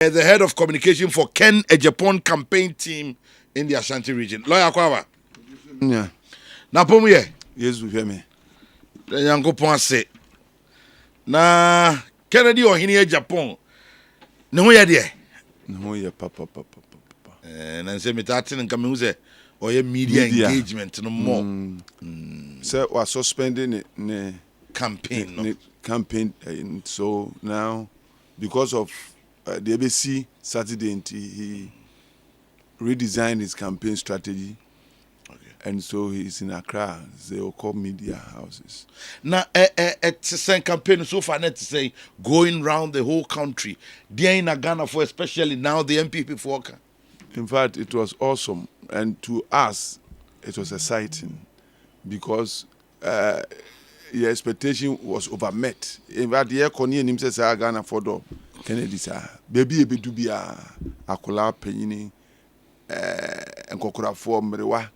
The head of communication for Kennedy Agyapong campaign team in the Ashanti region. Lawyer Kwaba. Yeah. Na pomu ye? Yes, we hear me. Yankopon ase. Na Kennedy Agyapong. Ne ho ye de? Ne ho ye papa. Na nse metati nka me hu se oye media engagement no more. So we are suspending the campaign. Campaign, and so now because of the ABC Saturday, he redesigned his campaign strategy. Okay. And so he's in Accra. They will call media houses. Now, it's a campaign so far, not to say going round the whole country. There in Ghana for especially now the MPP for. In fact, it was awesome, and to us, it was exciting because the expectation was overmet. In fact, the Kony and himself say Ghana for the Kennedy sir. Baby do be a akola penini and kokora for mrewa.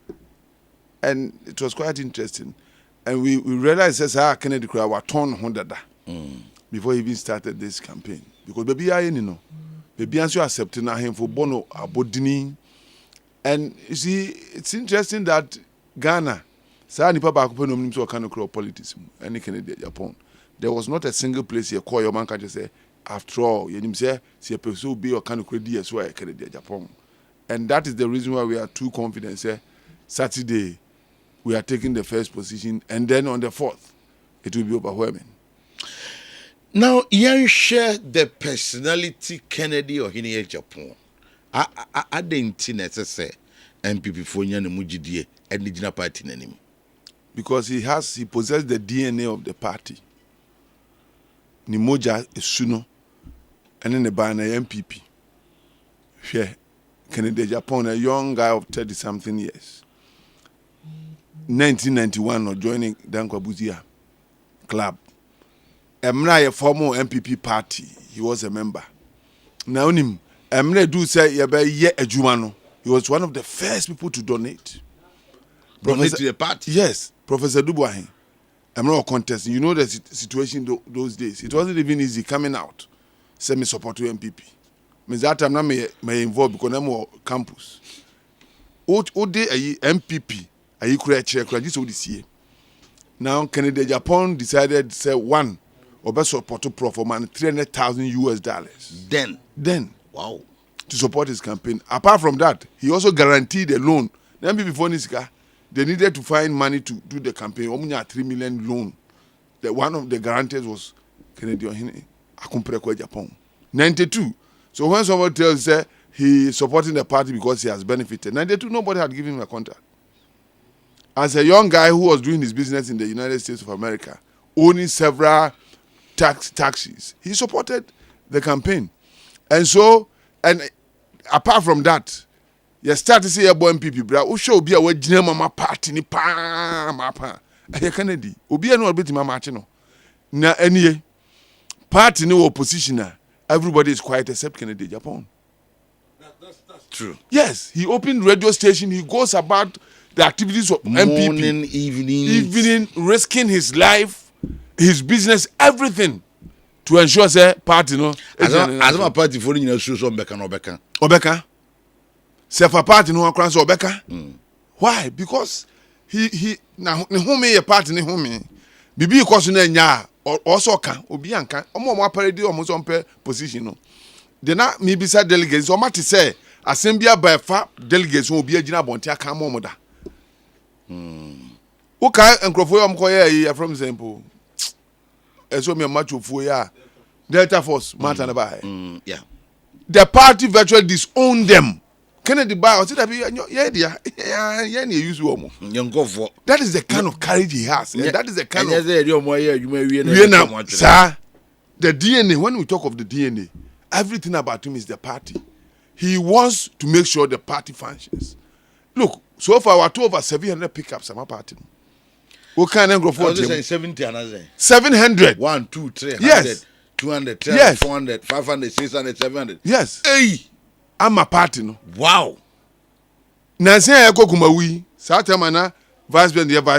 And it was quite interesting. And we realized that Kennedy Agyapong was torn hundred before he even started this campaign. Because baby I know. Baby answer accepting him for bono abodini. And you see, it's interesting that Ghana Sa nipa ba ko penom nim so kan crop politics any Kennedy Agyapong. There was not a single place here call your man can just say after all you nim say person be or kan credit as well Kennedy Agyapong. And that is the reason why we are too confident say Saturday we are taking the first position and then on the 4th it will be overwhelming. Now you share the personality Kennedy Agyapong. I didn't say MPP for nya ne mugidie and the party nanim. Because he possessed the DNA of the party. Nimoja is Suno, and then the banner MPP. Yeah, Kennedy Agyapong, a young guy of 30-something years. 1991, or joining Dankwabuzia Club. Emra, a former MPP party, he was a member. Now, Emre do say, ye a Jumano. He was one of the first people to donate. Donate to the party? Yes. Professor Dubois, I'm not contesting. You know the situation those days. It wasn't even easy coming out. Say me support to MPP. Me that time not me involved because I'm more campus. O day MPP ayi kura chair kura this this year. Now Kennedy Agyapong decided say one or best support to Prof for man $300,000. Then wow to support his campaign. Apart from that, he also guaranteed a loan. Then before this guy. They needed to find money to do the campaign. Only a 3 million loan. One of the guarantors was Kennedy Agyapong. 92. So when someone tells that he is supporting the party because he has benefited, 92, nobody had given him a contract. As a young guy who was doing his business in the United States of America, owning several taxis, he supported the campaign. And so, and apart from that, you start to see a boy MPP, bra. Who show be a way mama party ni pa mapa. Kennedy. Obi no bit mama chino. Na any party no opposition. Everybody is quiet except Kennedy Agyapong. That's true. Yes, he opened radio station. He goes about the activities of MPP. Morning, evening, risking his life, his business, everything to ensure say party no. As my party for you show some Obeka. Sefa party no akran so obeka. Why? Because he na home ye party ni home. Bibi ikoso na nya also ka obi anka. Omo aparedi omo so mpe position no. De na me bisa delegates o mate say assembly by fa delegates obi agina bonte aka mo da. O ka enkrofo yo mko ye from example. Eso me match of ya Delta Force matter na by. Yeah. The party virtually disowned them. Kennedy buy or that is the kind of courage he has. And that is the kind of sir, the DNA, when we talk of the DNA, everything about him is the party. He wants to make sure the party functions. Look, so far we're over 700 pickups at my party. What kind of growth? 70 700. 1, 2, 300. Yes. 200, 300, yes. 400, 500, 600, 700. Yes. Hey. I'm a party no. Wow. Nancy Eko Kumawi, Satamana, vice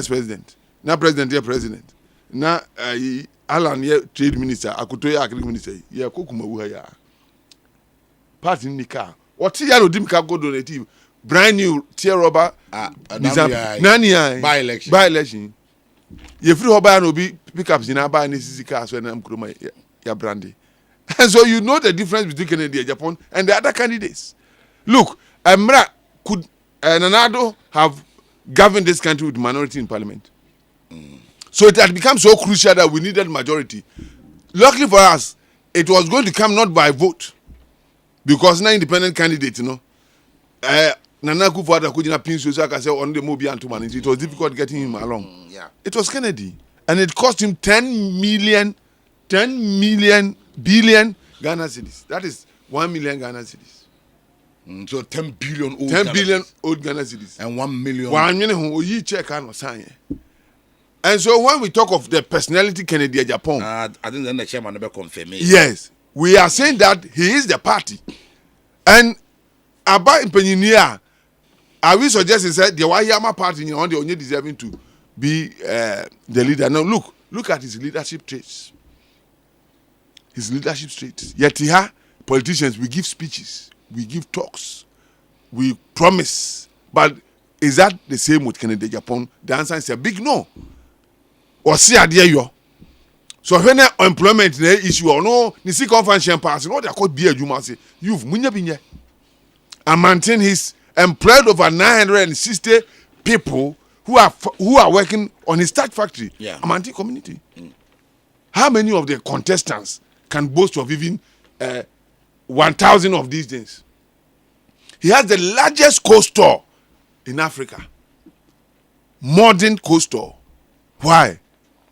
president, na president. Na Alan ye trade minister, Akutoya agriculture minister, ye Kumawi ya. party in the car. What you know, dim car go donate brand new tear rubber. By election. You free hoba no be pickups in Aba and CC cars when I'm ya brandy. And so you know the difference between Kennedy Agyapong and the other candidates. Look, Emra could Nanado have governed this country with minority in parliament. So it had become so crucial that we needed majority. Luckily for us, it was going to come not by vote. Because now independent candidate, you know, Nana Akufo-Addo couldn't pin Susaka say on the Mobi and Tuman. It was difficult getting him along. It was Kennedy. And it cost him 10 million billion Ghana cedis. That is 1 million Ghana cedis. So 10 billion old 10 billion old Ghana cedis. And 1 million. 1 million who you check and sign. And so when we talk of the personality Kennedy Agyapong, I think then the chairman never confirmed. Yes, we are saying that he is the party. And about Impenyinia, are we suggesting that the Wayama party on the only deserving to be the leader? Now look at his leadership traits. His leadership traits. Yet here, politicians, we give speeches, we give talks, we promise. But is that the same with Kennedy Agyapong? The answer is a big no. Or see a dear yo. So when employment issue or no, ni see conference pass, no, they could be a Juma say, you've munya binye. And maintain his employed over 960 people who are working on his start factory, Amanti community. How many of the contestants can boast of even 1,000 of these things? He has the largest co-store in Africa. Modern co-store. Why?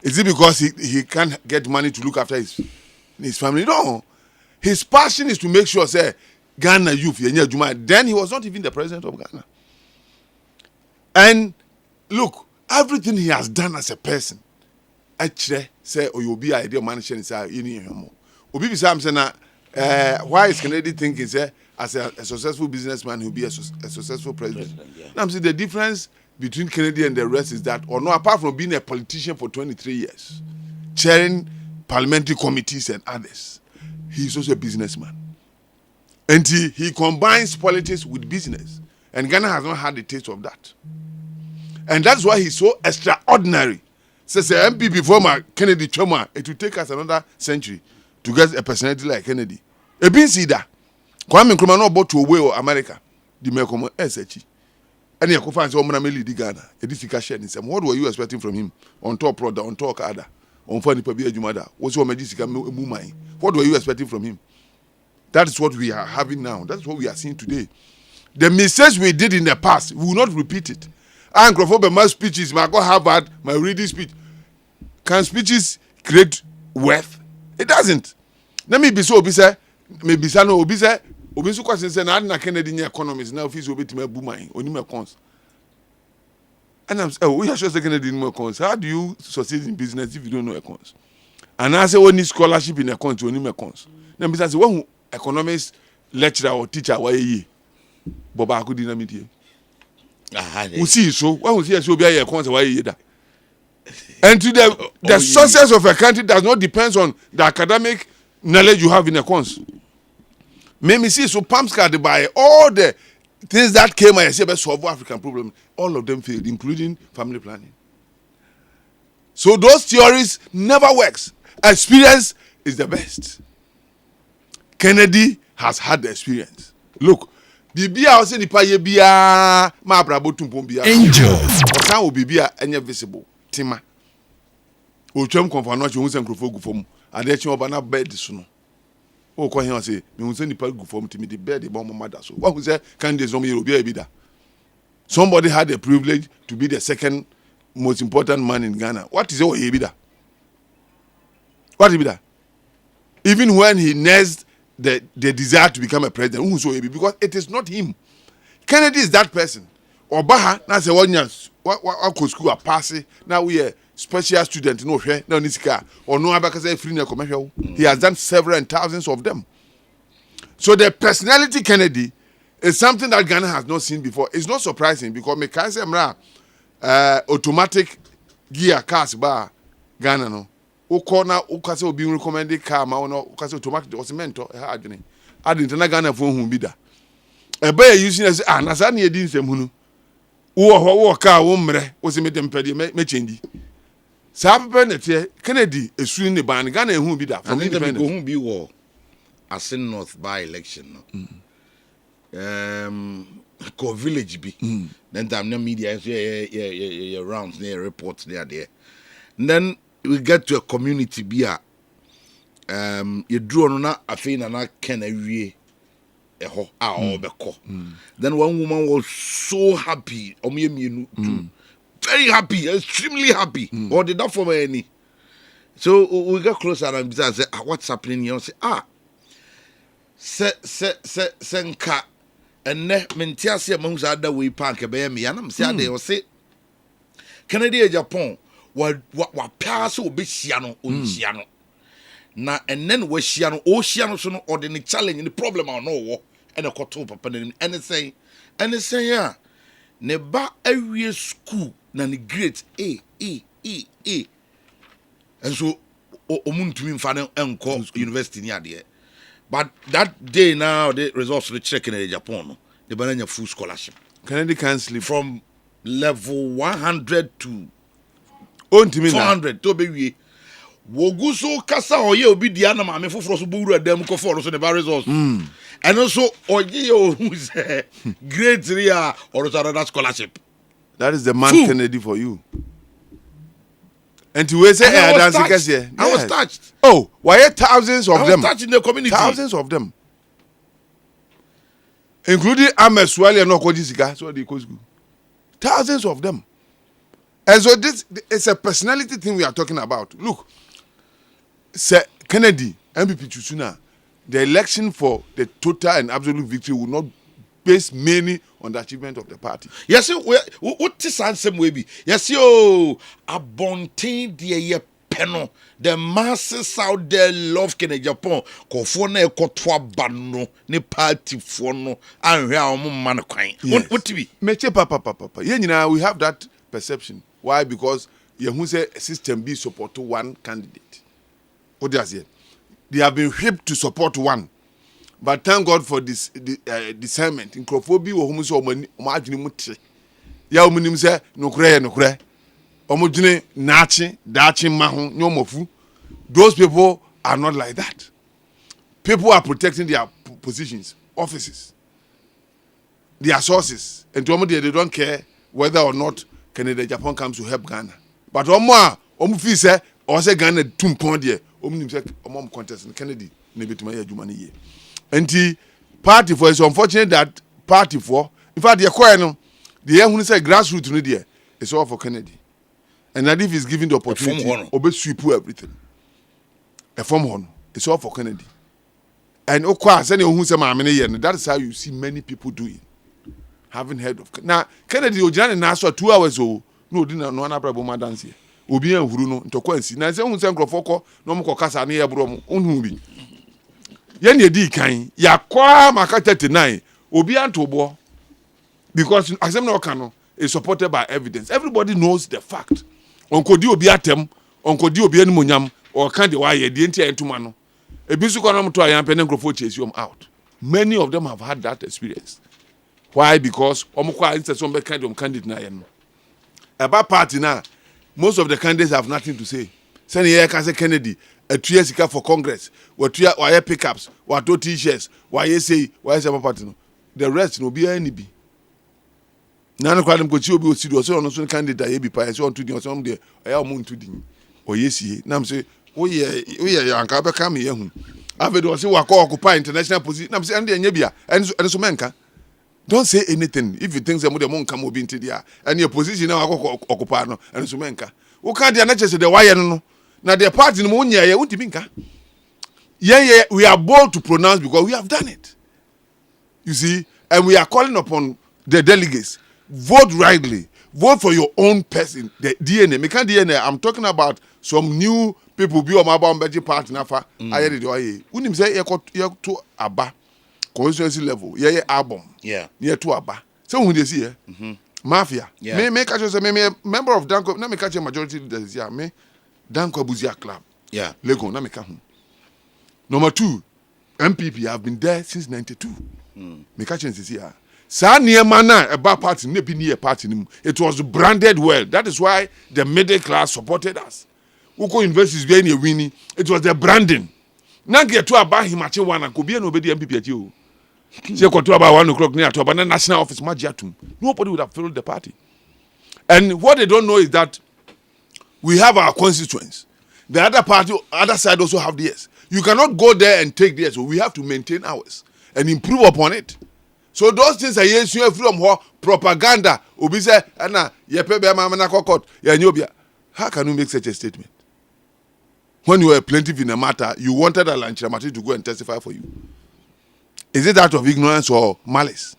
Is it because he can't get money to look after his family? No. His passion is to make sure, say, Ghana youth, then he was not even the president of Ghana. And look, everything he has done as a person, actually, say, or you'll be idea managing, say, Obi Sam why is Kennedy thinking, say, as a successful businessman, he'll be a successful president? Now, I'm saying the difference between Kennedy and the rest is that, or no, apart from being a politician for 23 years, chairing parliamentary committees and others, he's also a businessman. And he combines politics with business. And Ghana has not had the taste of that. And that's why he's so extraordinary. Says the MP before my Kennedy Choma, it will take us another century to get a personality like Kennedy. Ebin Sida, Kwame Nkrumah no bought to away or America. The Mekomo SH. And you can find someone lead Ghana. What were you expecting from him? On top product, on top other, on funny Pabia Jumada. What's your medical mumai? What were you expecting from him? That is what we are having now. That's what we are seeing today. The mistakes we did in the past, we will not repeat it. And my speeches, my go Harvard, my reading speech. Can speeches create worth? It doesn't. Let me be so obisa, maybe no obisa. Obisu question say na Kennedy economists now fees obi to booming oni me cons. And I'm saying, we are sure Kennedy in cons. How do you succeed in business if you don't know econs? And I say we need scholarship in econs, oni me cons. Then be say when economics lecturer or teacher why ye Boba could dynamite here. We see so when we see so be econs why ye that. And to the success of a country does not depend on the academic knowledge you have in econs. Maybe see so pumps card by all the things that came and say solve African problem, all of them failed, including family planning. So those theories never works. Experience is the best. Kennedy has had the experience. Look, Bibia was in the Payebia, ma brabo tumpobia. Angels. Okan Bibia any visible. Tima. Ocham konfano che hunsen krofo gufom. Ade che oba na bed so. Oh, kwa hiyo say, me unse ni pagu for me to me the bed about my mother. So what was that? Candidates no me be that. Somebody had the privilege to be the second most important man in Ghana. What is your Ebida? What is that? Even when he nursed the desire to become a president, because it is not him. Kennedy is that person. Obaha, na se one years, what school a passing. Now we are special student, no share, no nisika, or no abakase free na commercial. He has done several and thousands of them. So the personality Kennedy is something that Ghana has not seen before. It's not surprising because me kai say mra automatic gear cars bar Ghana no. O corner o kase obi recommended car ma no o kase automatic o cement adi ntana Ghana fo hu bi da ebe ya using as na sa na edi nsem hunu wo ka wo mre wo se me dem pede me change sa pepe na tie Kennedy esu ni ban Ghana hu bi da from independence go hu bi wo Asin North by election no ko village bi then time no media yeah rounds near reports there and then we get to a community bi you draw no na afei na ken awie eho a obeko then one woman was so happy omiemienu very happy, extremely happy or did that for any so we got closer and say what's happening here say senka enne mentiase among other way park be me anam say ade o say Kennedy Agyapong wa pass obehia no onhia no na enen wa hia no o hia no so no or the challenge the problem no wo ene koto papa na ene say ya ne ba awie school na ne grade A and so omuntumi mfa no enko university ni ade. But that day now, the results of the check in Japan, no, the banana full scholarship. Kennedy can't sleep from level 100 to 400. To be Woguso Kasa or ye obi diana ma me foforo so buru adam ko for so the results. And also oye who is grade 3 or another scholarship. That is the man Kennedy for you. And to we say I was touched. Oh, why thousands of them? Touched in the community. Thousands of them. Including Ameswali and Okodisika, so they go school. Thousands of them. And so this is a personality thing we are talking about. Look, Sir Kennedy, MPP Chusuna, the election for the total and absolute victory will not base mainly on the achievement of the party. Yes, what is answer maybe? Yes, yo, abontain the peno. The masses out there love Kennedy Agyapong. Kofone kotwa bano ne party fono and real man kwai. What to be? Meche papa. Yeah, you know, we have that perception. Why? Because you say system B support one candidate. What does it? They have been whipped to support one. But thank God for this discernment. In Crophobia, or whom so imagine mutre. Ya umunim say no kure. Omujine nachi, dachi mahon, nyomofu. Those people are not like that. People are protecting their positions, offices, their sources. And to they don't care whether or not Kennedy Agyapong comes to help Ghana. But omu fi say or say Ghana tumpon there. Omunim say omom contest in Kennedy nebetuma ya juma ni ye. And the party for it's unfortunate that party for in fact the no the young who say grassroots no there it's all for Kennedy. And that if he's given the opportunity obey sweep everything. A form honor. It's all for Kennedy. And okwa say who say that is how you see many people doing. Haven't heard of now Kennedy ojana na so 2 hours no dinna no na brabo ma dance here. Obi an huru no ntokwa nsi na say who say nkrofoko no mo kokasa na ye bro mo onhu bi. Yen ye di kan yakwa maka 39 obi antobo because asem na oka no is supported by evidence. Everybody knows the fact. Onkodi obi atem, onkodi obi animonyam or kan de why ye di enti entuma no. Ebi su kono mto ayan pe ne nkrofo chase you out. Many of them have had that experience. Why? Because omukwa instead some kind of candidate na yen. About party now, most of the candidates have nothing to say. Send here can say Kennedy a 2 years for Congress, what why pickups, what t-shirts, why you say, why is party no? The rest no be any be. None of them could be so on some candidate be pious on to the some day, I am moon to the or yes, Nam say, oh yeah, Uncle come here. Avid was occupy international position. I'm saying, and so menka. Don't say anything if you think somebody won't come over into there and your position now occupy no and so menka. Who can't the nature say the wire no? Now the party in Munya, you won't binka. Yeah, we are bold to pronounce because we have done it. You see, and we are calling upon the delegates. Vote rightly. Vote for your own person. The DNA. Make DNA. I'm talking about some new people be on my budget party nafa. I heard it. Unim say you to aba constituency level. Yeah, album. Yeah. Near to aba. So who they see mafia. Yeah. Me catch us. Me member of Danko. Na me catch a majority leaders. Yeah, me Danko Buzia Club. Yeah. Lego. Na me catch. Number 2, MPP have been there since 92. Me catch and see here. Sa niyema na eba party ne bi near party nim. It was branded well. That is why the middle class supported us. Uko universities be na winning. It was the branding. Na get to aba himache wana ko bi na obedi MPP achi o. Say ko to about 1 o'clock near to aba na national office magiatum. Nobody would have followed the party. And what they don't know is that we have our constituents. The other party, other side also have theirs. You cannot go there and take theirs. So we have to maintain ours and improve upon it. So those things are yes, you from propaganda. Obi say, "Ana yepe be mama na kokot ya nyobia." How can you make such a statement? When you were plaintiff in a matter, you wanted a lunch to go and testify for you. Is it out of ignorance or malice?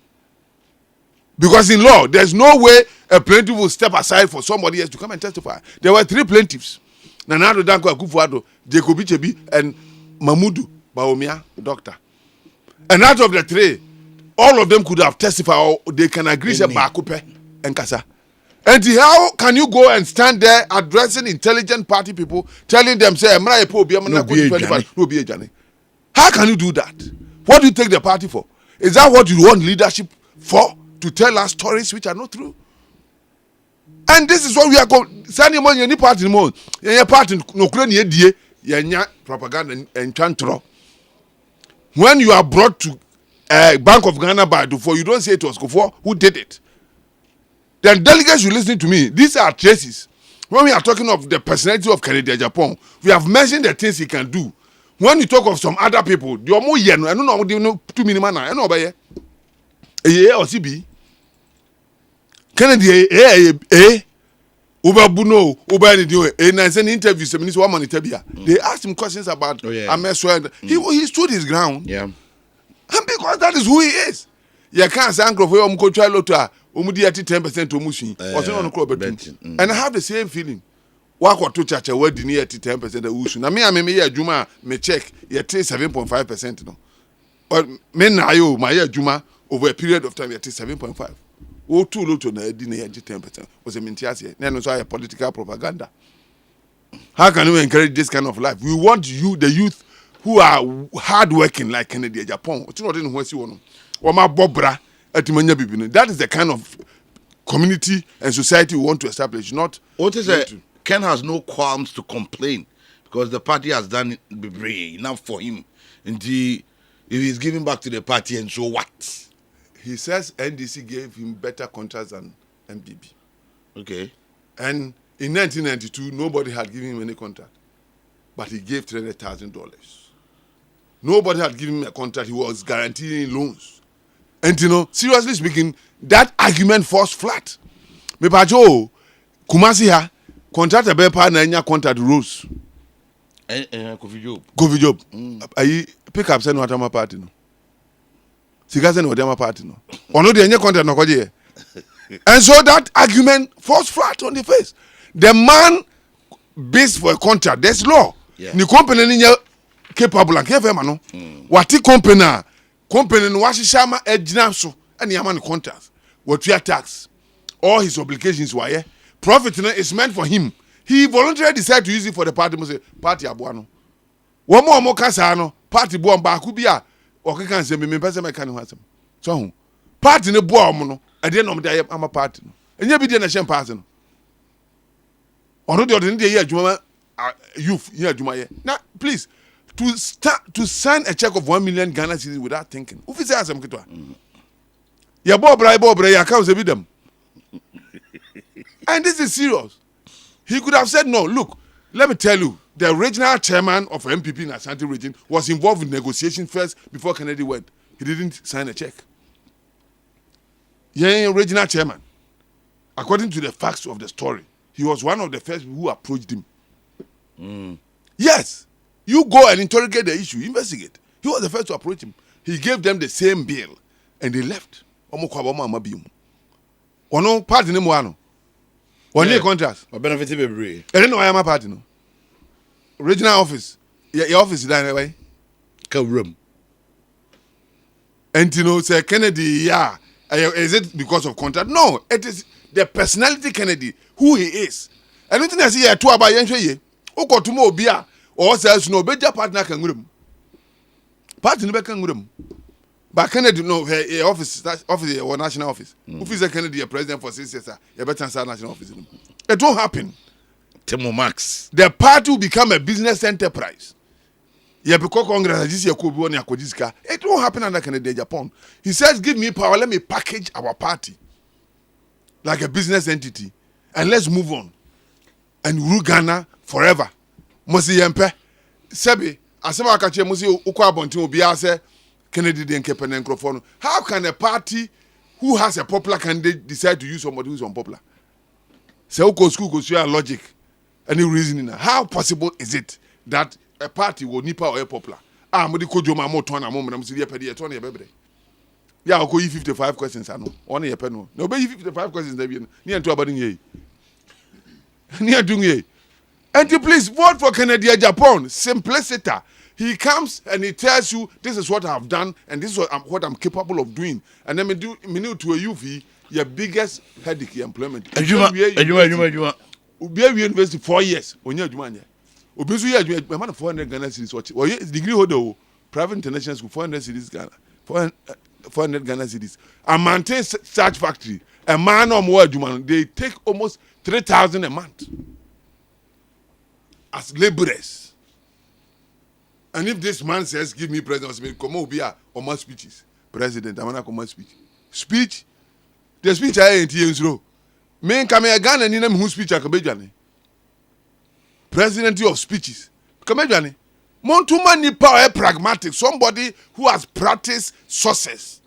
Because in law, there's no way a plaintiff will step aside for somebody else to come and testify. There were 3 plaintiffs. Nanado Danko Akufo-Addo, Jacob Ichebi, and Mamudu Baomia, doctor. And out of the 3, all of them could have testified, or they can agree say Bakupe and Kasa. And how can you go and stand there addressing intelligent party people, telling them, say, how can you do that? What do you take the party for? Is that what you want leadership for? To tell us stories which are not true? And this is what we are going. Sani mo any party mo, any party no kure ni edie, yenya propaganda and chantro. When you are brought to Bank of Ghana by Dufo, you don't say it was Kufo who did it. Then delegates, you listen to me. These are traces. When we are talking of the personality of Kennedy Agyapong, we have mentioned the things he can do. When you talk of some other people, you are more yen. I don't know. Do you know 2 minimum? I know about ye. Or CB. Kennedy, Uber in an interview, they asked him questions about Ameswa. He stood his ground. Yeah. And because that is who he is. You can't say Uncle for your coach, Umudi 10% to Mushi, and I have the same feeling. Walk or 2 church, where the near 10% of Ushu. Now, me, I may Juma, may check, yet 7.5%. No. But men, my Juma, over a period of time, yet 7.5. Oh, too low to the 10% was a mintias. Then also a political propaganda. How can we encourage this kind of life? We want you, the youth, who are hardworking like Kennedy Agyapong. That is the kind of community and society we want to establish. Not what is it? Ken has no qualms to complain because the party has done enough for him. And if he's giving back to the party, and so what? He says NDC gave him better contracts than MPP. Okay. And in 1992, nobody had given him any contract. But he gave $300,000. Nobody had given him a contract. He was guaranteeing loans. And seriously speaking, that argument falls flat. Me pajo, Kumasi ha, contract a bepa na enya contract rules. Kofi Job. Ayi pick up send watama party no. Sigaze no watama party no. Ono de enya contract no kwaje. And so that argument falls flat on the face. The man bids for a contract. There's law. Ni company ni capable and KFM no. Wati company no washishama ejina so any man contracts. What your tax? All his obligations were here. Profit is meant for him. He voluntarily decided to use it for the party. Must say party abuano. One more kasa no party buon ba kubia. Okay, can say me person make can answer. So party ne buon no. At the end of the day, I'm a party. And you be there na shame party no. Ono de ordinary dey adwuma youth here adwuma. Now please to sign a check of 1 million Ghana cedis without thinking. Who say asem kitwa? Ya bobra ya account se bi dem. And this is serious. He could have said, no, look, let me tell you, the regional chairman of MPP in Ashanti region was involved in negotiation first before Kennedy went. He didn't sign a check. Yeah, regional chairman. According to the facts of the story, he was one of the first who approached him. Yes, you go and interrogate the issue, investigate. He was the first to approach him. He gave them the same bill, and they left. Ono party ni mwano. One year contract. Or benefit baby. I don't know why I'm a party no. Regional office. Your office is down away. Room. And say Kennedy, yeah. Is it because of contract? No, it is the personality Kennedy, who he is. I don't think I see here two about Yenshwe. Oko tumo obia or says no better partner can room. party no be kan ngurem. But Kennedy no office or national office. Who is Kennedy a president for 6 years? You better answer national office. It won't happen. Temo Max. The party will become a business enterprise. You because Congress it won't happen under Kennedy Agyapong. He says, give me power, let me package our party like a business entity and let's move on and rule Ghana forever. Mosi Yempe Sebi Asema Akache Mosi Ukwa Bonti Obiya say Kennedy didn't keep an microphone. How can a party who has a popular candidate decide to use somebody who's unpopular? Say Uko school goes your logic. Any reasoning? How possible is it that a party will nipa or a popular? Mudi kojo ma mo ton amom na msi pedi e ton e bebre. Ya ko yi 55 questions ano. One ye pe no. No be 55 questions da bi no. Ni ento abadin ye. Ni adun ye. And you please vote for Kennedy Agyapong. Simplicity. He comes and he tells you, this is what I've done and this is what I'm capable of doing. And then me new to a UV, your biggest headache employment. Ajuma. Ubi university 4 years. Onya adwuma anya. Obi so ye adwuma man 400 Ghana cedis watch. Or degree holder private international school 400 cedis Ghana. 400 Ghana cedis. And maintain such factory. A man or more adwuma they take almost 3,000 a month as laborers. And if this man says, give me president, come over here on my speeches. President, I'm not on speech. Speech? The speech I ain't here in me come here Ghana and who speech I can be Johnny. President of speeches. Come here, Johnny. Montuma ni power pragmatic. Somebody who has practiced success,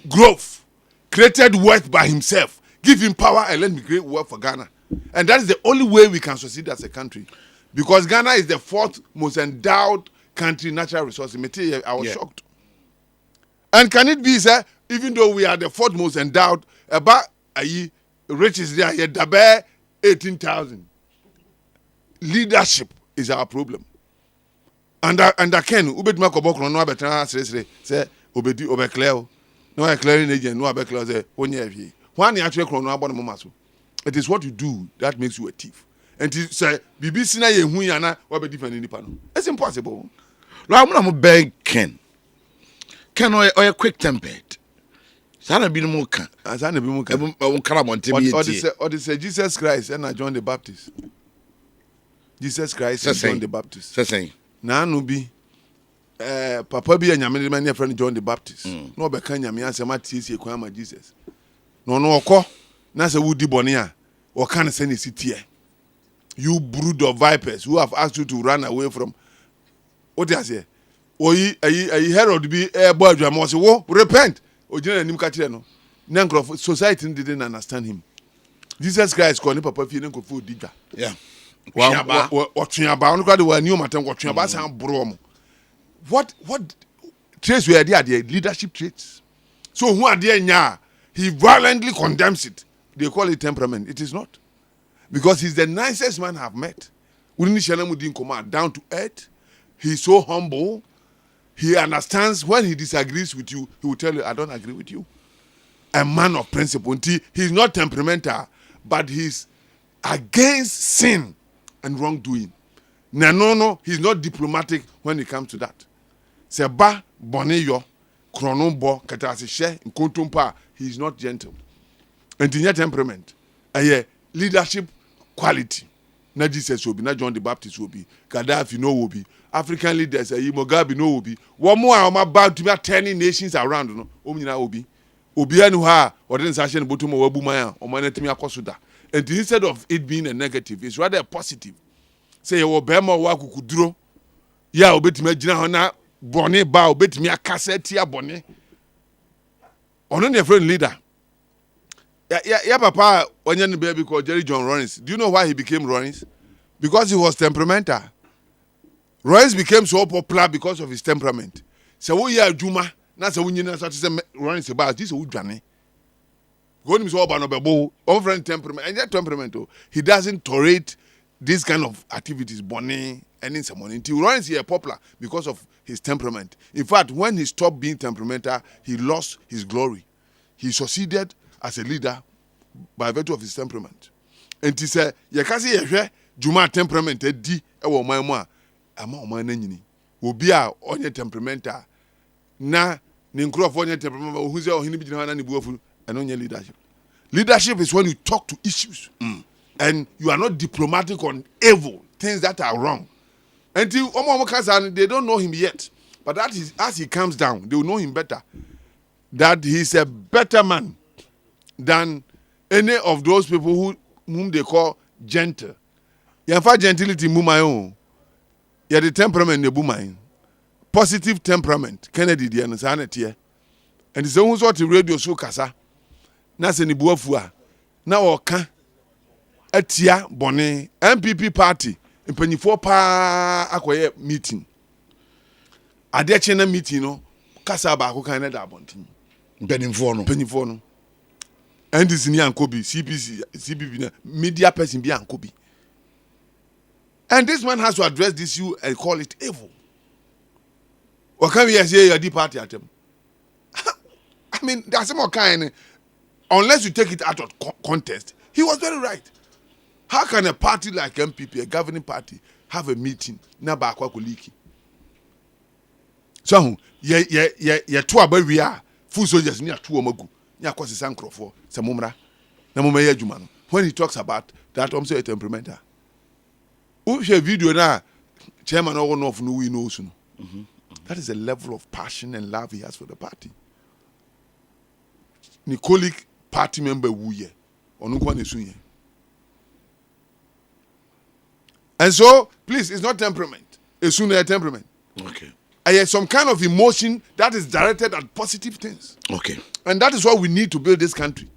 growth, created wealth by himself. Give him power and let me create wealth for Ghana. And that is the only way we can succeed as a country. Because Ghana is the 4th most endowed country natural resources. I was shocked. And can it be, sir, even though we are the 4th most endowed, about riches there, yet dabe 18,000. Leadership is our problem. And Ken, ubedima kobokro no abetana say obedi obeclare no a clearing agent no abeclare say onye afi. When you actually no abon mo maso. It is what you do that makes you a thief. And he say BBC na ye hu ya na obedi fan nipa no. It's impossible. No, I'm not beg Ken or quick tempered. Sana bi no mo kan. Sana bi mo kan. O kala montemi or they say Jesus Christ and John the Baptist. Jesus Christ and John the Baptist. Say na no bi papa bi anyame de my friend John the Baptist. No be kan nyame asema tiesie kwan ma Jesus. No okọ na se wudi bone a o kan se ne sitie. You brood of vipers who have asked you to run away from. What you say? Oyi Herod be boy adwama say wo repent. Ojina nim ka kire no. Nankrof society didn't understand him. Jesus Christ called papa fie ne nkofo odiga. Yeah. What traits were there? The leadership traits. So who are there now? He violently condemns it. They call it temperament. It is not. Because he's the nicest man I've met. Down to earth. He's so humble. He understands when he disagrees with you, he will tell you, I don't agree with you. A man of principle. He's not temperamental, but he's against sin and wrongdoing. No, he's not diplomatic when it comes to that. Seba boneyo kronombo katashe nkontompa, he's not gentle. And in your temperament, leadership quality. Na Jesus will be, na John the Baptist will be, Gaddafi no will be, African leaders Mugabe no will be. One more about to be 10 nations around no. Omina will be. Obi anu ha or then sashen botum or wabumaya or manetimi akosuda. And instead of it being a negative, it's rather a positive. Say, you bema waku kudro. Ya obetime jina hona bone ba obetime akaseti ya bone. Ono ne friend leader. Ya papa when you baby called Jerry John Rollins. Do you know why he became Rollins? Because he was temperamental. Rollins became so popular because of his temperament. So we are Juma. Na se wunyina so say Rollins about this udwane. God is all about no over temperament. And that temperament, he doesn't tolerate this kind of activities, bonnie, and in someone. Until Rollins here popular because of his temperament. In fact, when he stopped being temperamental, he lost his glory. He succeeded as a leader by virtue of his temperament. And he said, "Yakasi yehwe Juma temperament di ewo man mo ama o man nanyini. Obi a onye temperamental na ne nkurɔfoɔ nyɛ temperament ohu sɛ ɔhene bi gyina hɔ na ne buafu ɛno nyɛ leadership. Leadership is when you talk to issues and you are not diplomatic on evil things that are wrong. Until they don't know him yet, but that is as he comes down, they will know him better. That he's a better man than any of those people whom they call gentle. You have gentility, mumayo. You have the temperament, the boomain. Positive temperament. Kennedy, the insanity. And it's almost what the radio so kasa. Nasa ni buafua. Na oka. Etia bone. MPP party. Mpanyifo pa akoye meeting. Adeche na meeting no. Kasa ba ako kan na da abontin. Mpanyifo no. NDC ni ankobi. CPP na media person bi ankobi. And this man has to address this issue and call it evil. Or can we say you're the party at him? I mean, there's some more kind. Unless you take it out of context, he was very right. How can a party like MPP, a governing party, have a meeting? Na ba kwa kuliki. So, ye two about we are full soldiers near two omagu. Nya kwasi sankrofo se mumra. Na mumeye juma no. When he talks about that, I'm saying temperamental. Uche video na chairman or one of no we know soon. That is a level of passion and love he has for the party. Nicolic party member wuye. Onukwane sunye. And so, please, it's not temperament. It's sooner temperament. Okay. And yet some kind of emotion that is directed at positive things. Okay. And that is what we need to build this country.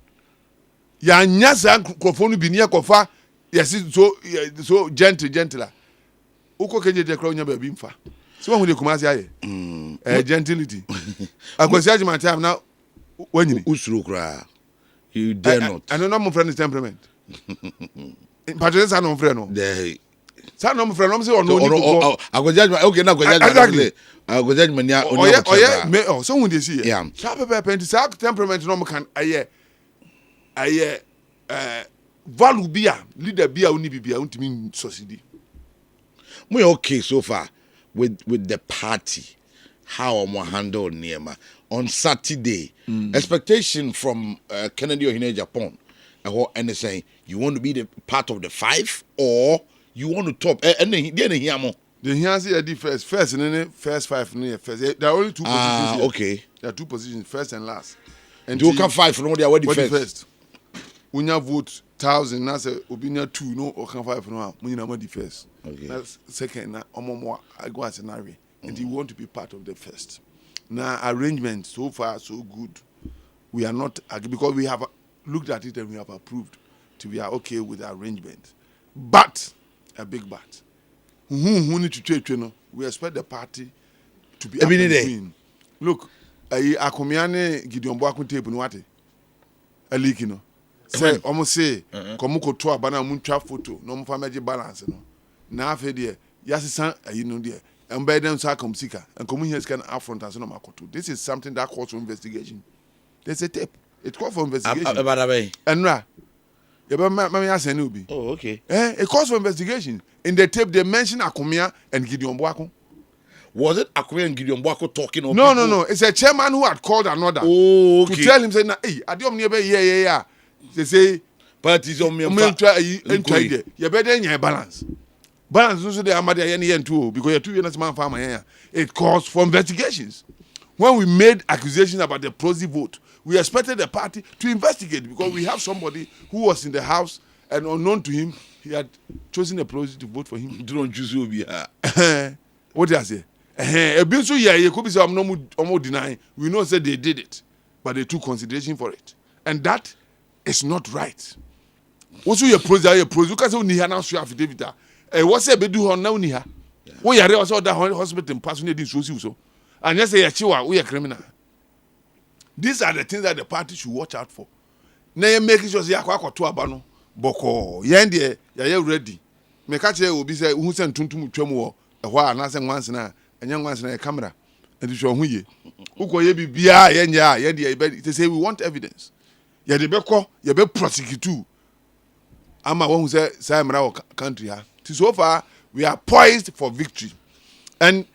Ya nyasa krofonu binia kofa yes so gentler. Uko keje de kro nya ba bi mfa. So when they Kumasi aye. Gentility. Akwasi ajima time now wanyini. Usuru kra. You dare not. I know my friend is temperament. Patriots are no friend no. There. Sa no friend no say or no ni ko. Akwasi okay na akwasi ajima. Akwasi ajima nya oh so when they see. Yeah. Sa pepe sa temperament no can aye value bia leader bia uni bibia untimi succeed. We okay so far with the party, how I'm handle Niema on Saturday. Expectation from Kennedy Agyapong, and saying you want to be the part of the 5 or you want to top. And then hear more. The here the first and then first 5 near first. There are only 2 positions. Here. Okay. There are 2 positions, first and last. And you can 5 from there. What the first? When you vote 1,000, that's a opinion 2 no or can 5 no. When you the first. Okay. That's second. Now, I go as an area, and you want to be part of the first. Now, arrangement so far so good. We are not because we have looked at it and we have approved. We are okay with the arrangement, but a big but. Who need to change? We expect the party to be every day. Look, Akomiane Gideon Boakun tape no what? A leak, Say almost say, Komuko to abana muncha photo, no family balance, na afa de yasisan ayi no de embeden so akomsika and komu here can affront as no makoto. This is something that calls for investigation. There's a tape. It calls for investigation. Enra oh, okay. It calls for investigation. In the tape they mention Akomia and Gideon Boakun. Was it Akomia and Gideon Boakun talking? Or no. It's a chairman who had called another to tell him say, "Hey, adiom near yeah. They say parties on me try you better balance. Balance also the amadi yen too because you're 2 years man farmer here. It calls for investigations. When we made accusations about the proxy vote, we expected the party to investigate because we have somebody who was in the house and unknown to him, he had chosen a proxy to vote for him. Don't choose who be what did I say? A bill so yeah, you could be some no denying. We know that they did it, but they took consideration for it, and that is not right. Also, your proxy, because only here now, affidavit. What's a bit do on now? We are also that hospital and passing it so. And yes, we are criminal. These are the things that the party should watch out for. Now you make sure you are to abano. Boko, yende, ya ready. Mekache will be say who sent tuntum twemo a while and answer once now, and young ones in a camera. And you show who ye. Uko ye be bia yende, they say we want evidence. Ya de beko, ya be prosecute. Ama one who say Samra country. So far, we are poised for victory. And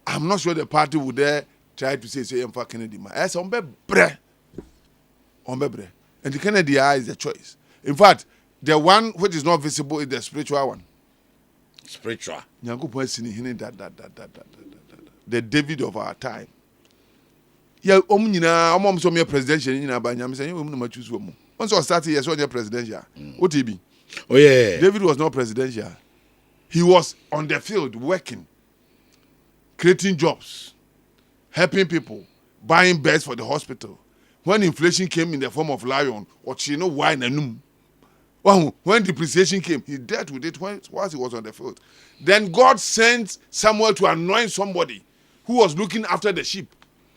I'm not sure the party would dare tried to say for Kennedy. As on bre. And the Kennedy is the choice. In fact, the one which is not visible is the spiritual one. Spiritual. The David of our time. Yeah, so me presidential in Abanyam saying you choose one. Once I started, yes, on presidential. What he be? Oh yeah. David was not presidential. He was on the field working, creating jobs, helping people, buying beds for the hospital. When inflation came in the form of lion or chino wine and when depreciation came, he dealt with it whilst he was on the field. Then God sent Samuel to anoint somebody who was looking after the sheep.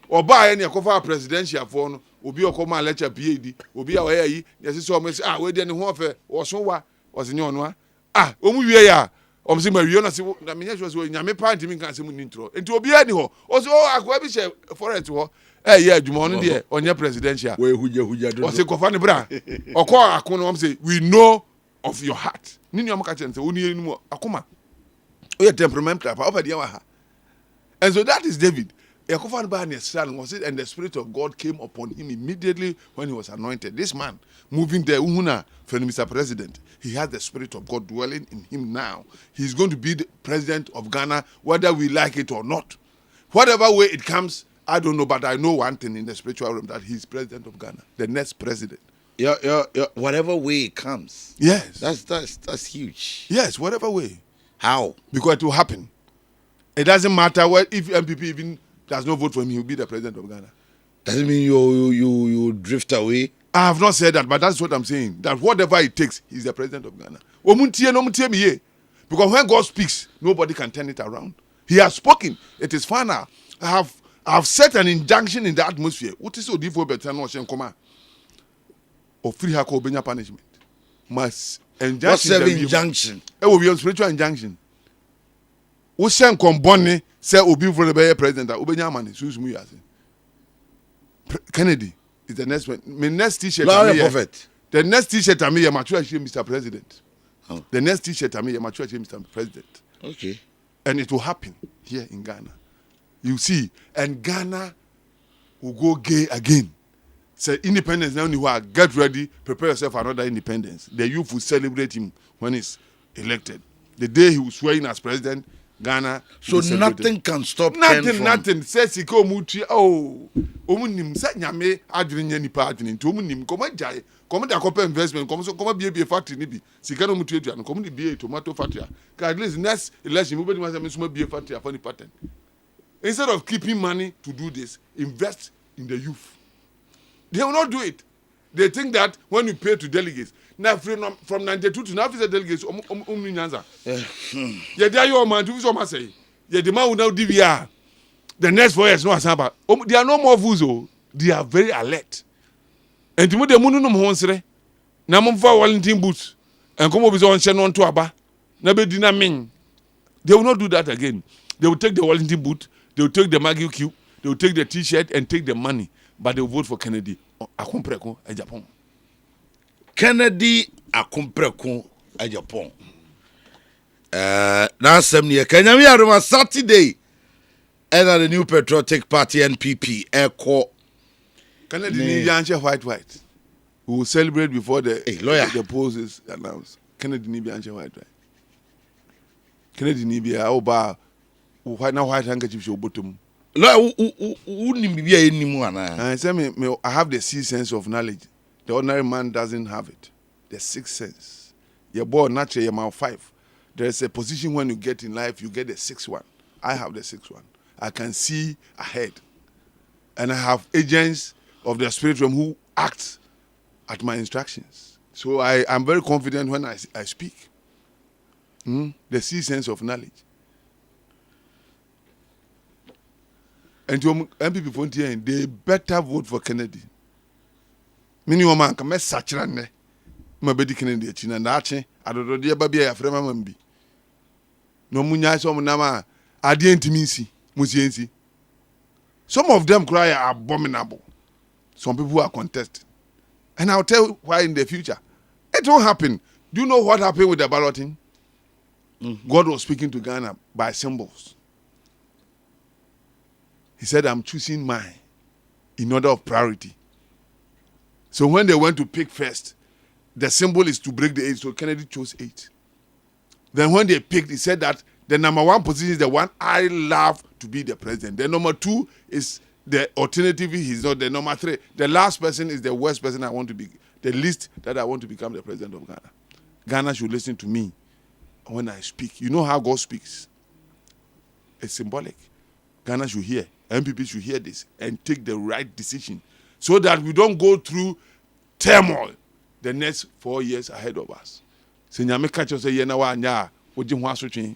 Or buy any cover presidential phone, obi okoma lecture PhD, obi away yi, yes so me we dey ne ho afa, oso wa, osinye ono a. Omu wie ya, omse ma wie na se na me nyɛ so nyame pa ntimi kan se mu nintro. Enti obi ani ho. O se akwa bi she forest ho. Yeah, adwuma no dey onye presidential. We huja do. O se kofa ne bra. Okọ akon no say we know of your heart. Ni nyam ka kyerɛ say oni eni mu akoma. O ye temperament type, o fa dey wa ha. And so that is David. And the Spirit of God came upon him immediately when he was anointed. This man, moving there, Mr. President, he has the Spirit of God dwelling in him now. He's going to be the president of Ghana, whether we like it or not. Whatever way it comes, I don't know, but I know one thing in the spiritual realm, that he's president of Ghana, the next president. Yeah, whatever way it comes. Yes. That's huge. Yes, whatever way. How? Because it will happen. It doesn't matter what if MPP even does not vote for him, he will be the president of Ghana. Doesn't mean you drift away. I have not said that, but that's what I'm saying. That whatever it takes, he's the president of Ghana. Because when God speaks, nobody can turn it around. He has spoken. It is final. I have set an injunction in the atmosphere. What is so difficult better no shen koma? Or free hako benya punishment. Must injunction. What's the injunction? It will be a spiritual injunction. Who shen kombone say obi for the president ubenya mani susumu yase. Kennedy is the next one. My next t-shirt prophet. The next t-shirt I me mature Mr. President. Oh. The next t-shirt I me mature Mr. President. Okay. And it will happen here in Ghana. You see, and Ghana will go gay again. Say independence now you are get ready, prepare yourself for another independence. The youth will celebrate him when he's elected. The day he was swearing as president, Ghana. So nothing can stop nothing. Says he come muti omunim sa nyame adwene nipa adwene nti omunim komo jai komo da kopa investment komo bie factory ni bi sika no mutu aduane komo ni bie tomato factory ka at least next election we be ma so bie factory for the pattern. Instead of keeping money to do this, invest in the youth. They will not do it. They think that when you pay to delegates, now from 92 to now, delegates, yeah, they are your man. Do so say, yeah, the man will now DVR. The next 4 years, no asaba. They are no more fools. They are very alert. And to me, the moon no honsre. Na mo fa Wellington boots. And come over on Shannon to Aba. Na be dina min. They will not do that again. They will take the Wellington boot. They will take the Maggie Q. They will take the T-shirt and take the money. But they will vote for Kennedy Agyapong. Kennedy Agyapong. Now, some near Kenya, we are on Saturday. And the new patriotic party NPP, Echo. Kennedy Nibianche white. We will celebrate before the polls is announced. Kennedy Nibianche white. Kennedy Nibia, Oba, white handkerchief show bottom. I have the sixth sense of knowledge. The ordinary man doesn't have it. The sixth sense. You're born naturally, you're 5. There's a position when you get in life, you get the sixth one. I have the sixth one. I can see ahead. And I have agents of the spirit realm who act at my instructions. So I am very confident when I speak. The sixth sense of knowledge. And to MPP Fontier, they better vote for Kennedy. Minimum man can mess such an my baby Kennedy chin and arching. I don't know dear baby a friend mambi. No munya some nama adientimisi, musiensi. Some of them cry are abominable. Some people are contested. And I'll tell you why in the future. It won't happen. Do you know what happened with the balloting? God was speaking to Ghana by symbols. He said, I'm choosing mine in order of priority. So when they went to pick first, the symbol is to break the 8. So Kennedy chose 8. Then when they picked, he said that the number 1 position is the one I love to be the president. The number 2 is the alternative. He's not the number 3. The last person is the worst person I want to be, the least that I want to become the president of Ghana. Ghana should listen to me when I speak. You know how God speaks. It's symbolic. Ghana should hear. MPP should hear this and take the right decision so that we don't go through turmoil the next 4 years ahead of us. Senyame kacho say ye na wa anya oji ho asotwe.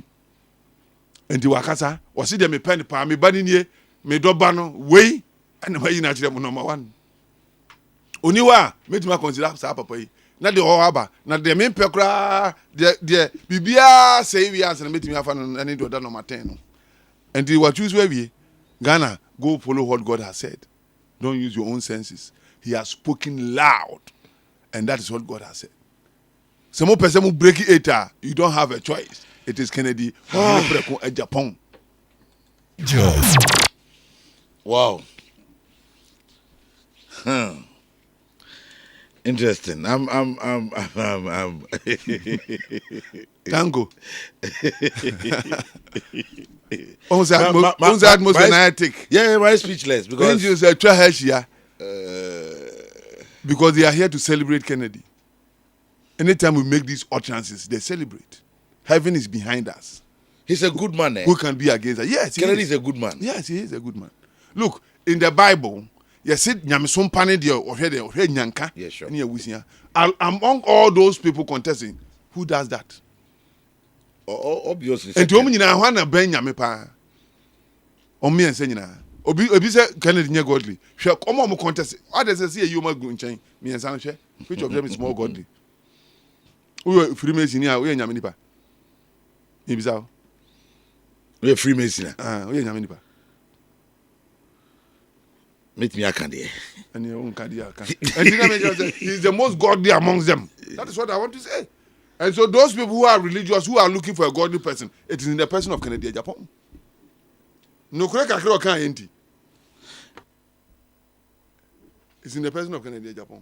Enti wakasa, wasi de me pen pa me bani nie, me doba no wei ana mayi na kire mo number 1. Oniwa metima consider sa papa yi. Na de ho aba, na de me pekra de bibia say we answer metima afa no na do da number 10 no. Enti what choose where we Ghana, go follow what God has said. Don't use your own senses. He has spoken loud. And that is what God has said. Some more person who break it, you don't have a choice. It is Kennedy Agyapong. Wow. Interesting. I'm Tango. On the atmosphere. Yeah, my speechless because because they are here to celebrate Kennedy. Anytime we make these utterances, they celebrate. Heaven is behind us. He's a good man. Who can be against us? Yes, Kennedy is a good man. Yes, he is a good man. Look, in the Bible, you see, nyanka. Yeah, sure. Among all those people contesting, who does that? Obviously. And to me, I want to ben nyame pa. Omi ense nyina. Obi say Kennedy nye godly. Hwe komo mo contest. What does say you ma go nchen? Me ense hwe. Which of them is more godly? We Freemason here, we nyame nipa. You be sao? We Freemason. We nyame nipa. Meet me akande. And you won't carry and he's the most godly amongst them. That is what I want to say. And so those people who are religious, who are looking for a godly person, it is in the person of Kennedy Agyapong. No correct akro kan enti. It's in the person of Kennedy Agyapong.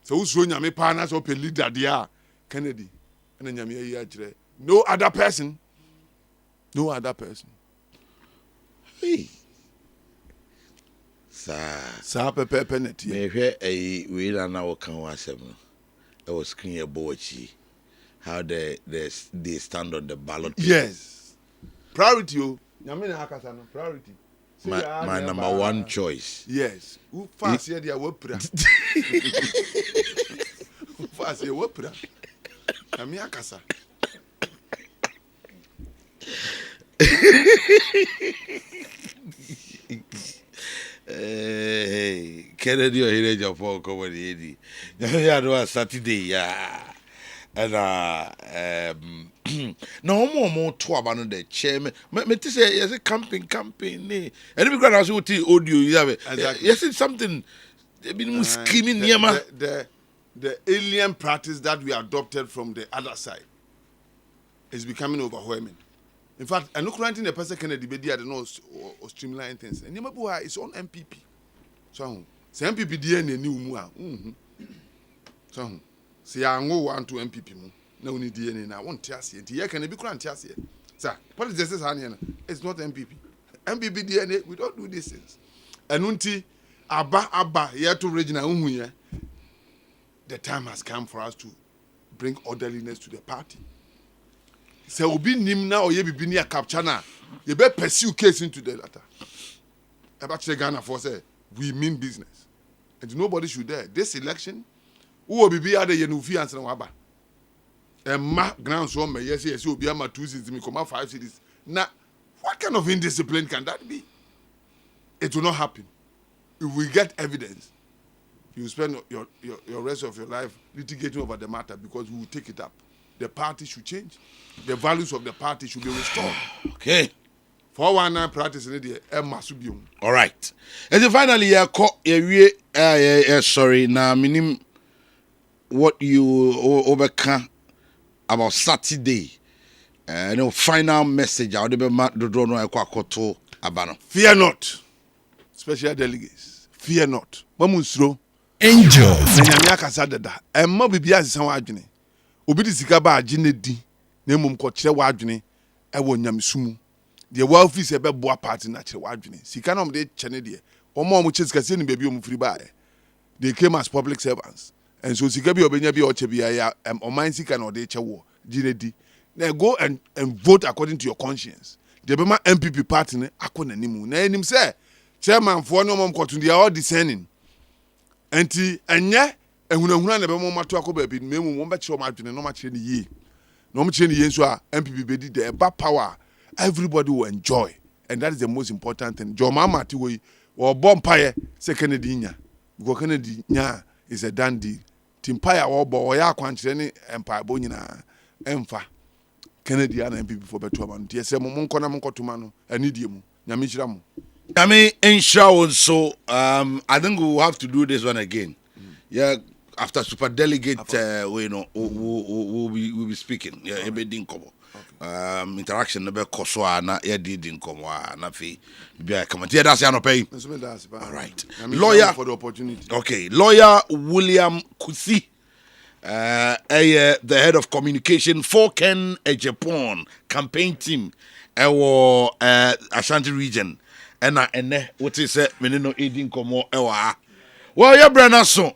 So who's showing nyame pa na so pe leader there Kennedy. And nyame yi akire. No other person. No other person. Hey. Sa pepe net. Me hwe we na wo kan wasem no. It was screen about how they stand on the ballot. Yes. Priority. Priority. My number 1 choice. Yes. Who fast here they wopra. Who fast here wopra. Ami akasa. Kennedy Agyapong comedy. Yeah, do Saturday, yeah. And no more to about the chairman. Me say yes, camping. And if you go and see audio, you have it. Yes, it's something. They've been screaming near the alien practice that we adopted from the other side is becoming overwhelming. In fact, I know granting the person Kennedy be there or streamline things. And you remember it's on MPP. So MPP DNA new mua. So see I go one to MPP mu. Na we DNA na won tiase. Nti ye can be kran tiase. Sir, politics is it's not MPP. MPP DNA, we don't do these things. And unti aba here to regional unhuye. The time has come for us to bring orderliness to the party. Se obi nim na oye bibi ni capture na ye be pursue case into the latter. About Ghana for say we mean business. And nobody should dare. This election, who will be at the Yenufi answer waba. And ma ground so me yes obi ama 2 cities me come 5 cities. Now, what kind of indiscipline can that be? It will not happen. If we get evidence, you spend your rest of your life litigating over the matter because we will take it up. The party should change. The values of the party should be restored. Okay. 419 practice in the Masubium. All right. And then finally, sorry, now minim what you overcome about Saturday. No final message. I would be mad to draw no Abano. Fear not. Special delegates. Fear not. Mamusro. Angel. Nyamia kasa dada. Emma bibia asesa wa adwene. Obi di sika ba agye di. Na emom ko kire wa adwene e wo nyamsumu. De wa office e be boa party na kire wa adwene. Sika na om de chene de. Omo che sika se ni baabi om free ba. They came as public servants. And so sika bi obenya bi o che bi ya oman sika na o de che wo gine di. Now go and vote according to your conscience. The Bema MPP party ne akona nimu. Na enim say chairman for no mom kwatu they are all discerning. Enti enye ehunahuna na be mo mato akoba bi memu mo be kire o madwene no ma kire ni yi. No mo kire ni yi so a MPP be di the power everybody will enjoy, and that is the most important thing. Jo mama ti we or bompaye say Kennedy nya. Because Kennedy nya is a done deal. Timpaya or bo ya kwankyere ne empire bo nyina emfa. Kennedy and MPP for better man. Yes, mo nkona mo nkotuma no anidie mu. Nyame hira mo. I mean, inshallah, so I think we will have to do this one again. Yeah, after super delegate, we'll be speaking. Yeah, ebe din komo. Interaction nebe koswa na ya di din komo na fi bia come. Yeah, that's ya no pay. All right. Lawyer for the opportunity. Okay, lawyer William Kusi. The head of communication for Kennedy Agyapong campaign team Ashanti region. And what is it? Menino eating komo ewa. Well, your brother so